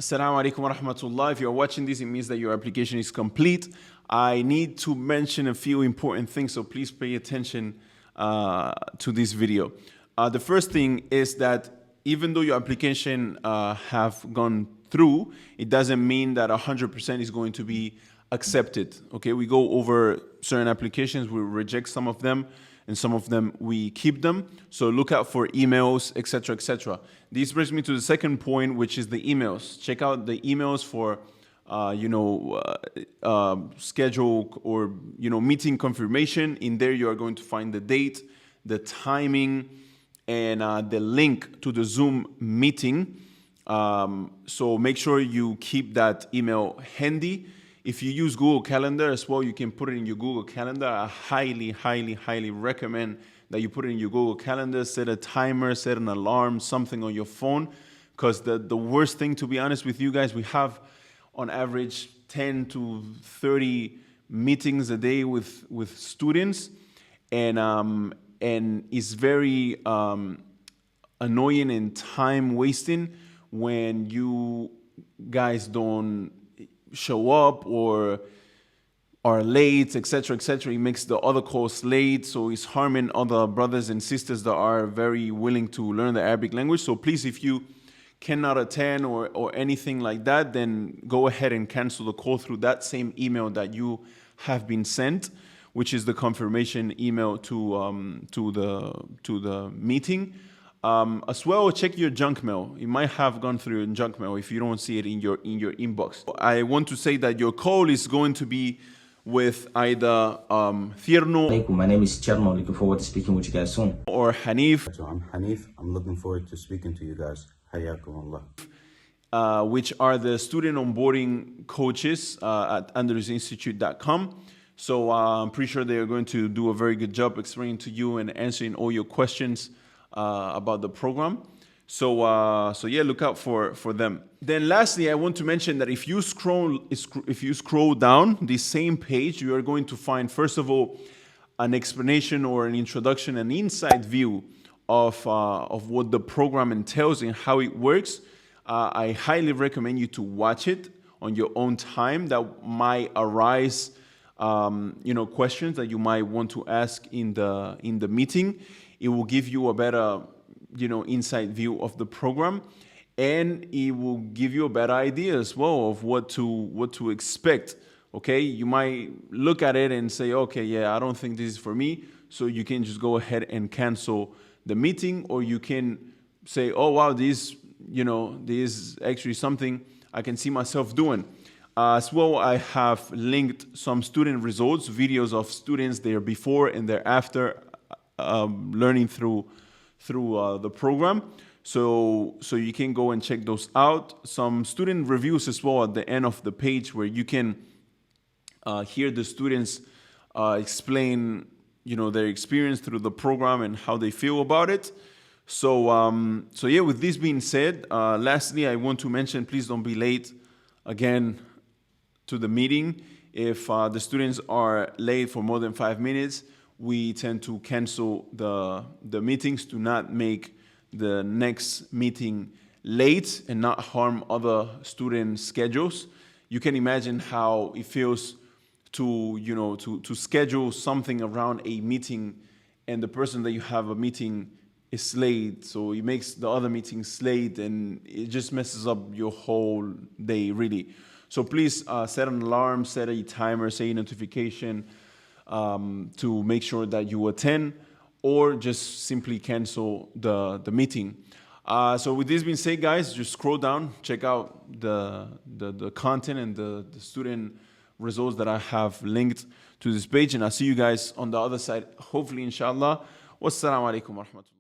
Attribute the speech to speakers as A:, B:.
A: Assalamu alaikum wa rahmatullah. If you're watching this, it means that your application is complete. I need to mention a few important things, so please pay attention to this video. The first thing is that even though your application have gone through, it doesn't mean that 100% is going to be accepted. Okay, we go over certain applications, we reject some of them, and some of them we keep them. So look out for emails, etc., etc. This brings me to the second point, which is the emails. Check out the emails for schedule or meeting confirmation. In there, you are going to find the date, the timing, and the link to the Zoom meeting. So make sure you keep that email handy. If you use Google Calendar as well, you can put it in your Google Calendar. I highly recommend that you put it in your Google Calendar, set a timer, set an alarm, something on your phone. Because the worst thing, to be honest with you guys, we have on average 10 to 30 meetings a day with students. And it's very annoying and time wasting when you guys don't show up or are late, etc., etc. It makes the other calls late, so it's harming other brothers and sisters that are very willing to learn the Arabic language. So please, if you cannot attend or anything like that, then go ahead and cancel the call through that same email that you have been sent, which is the confirmation email to the meeting. As well, check your junk mail. It might have gone through your junk mail if you don't see it in your inbox. I want to say that your call is going to be with either Thierno.
B: My name is Cherno. Looking forward to speaking with you guys soon.
A: Or Hanif.
C: So I'm Hanif. I'm looking forward to speaking to you guys. Hayakum Allah.
A: Which are the student onboarding coaches at AndalusInstitute.com. So I'm pretty sure they are going to do a very good job explaining to you and answering all your questions about the program. So yeah, look out for them. Then lastly, I want to mention that if you scroll down this same page, you are going to find, first of all, an explanation or an introduction, an inside view of what the program entails and how it works. I highly recommend you to watch it on your own time. That might arise questions that you might want to ask in the meeting. It will give you a better inside view of the program, and it will give you a better idea as well of what to expect. Okay, you might look at it and say, okay, yeah, I don't think this is for me, so you can just go ahead and cancel the meeting, or you can say, oh wow, this is actually something I can see myself doing. As well, I have linked some student results, videos of students, their before and their after learning through the program. So you can go and check those out. Some student reviews as well at the end of the page, where you can hear the students explain their experience through the program and how they feel about it. So yeah, with this being said, lastly, I want to mention, please don't be late again to the meeting. If the students are late for more than 5 minutes, we tend to cancel the meetings to not make the next meeting late and not harm other student schedules. You can imagine how it feels to schedule something around a meeting, and the person that you have a meeting is late, so it makes the other meetings late, and it just messes up your whole day, really. So please set an alarm, set a timer, set a notification to make sure that you attend, or just simply cancel the meeting. So with this being said, guys, just scroll down, check out the content and the student results that I have linked to this page, and I'll see you guys on the other side, hopefully, inshallah. Wassalamu alaikum wa rahmatullah.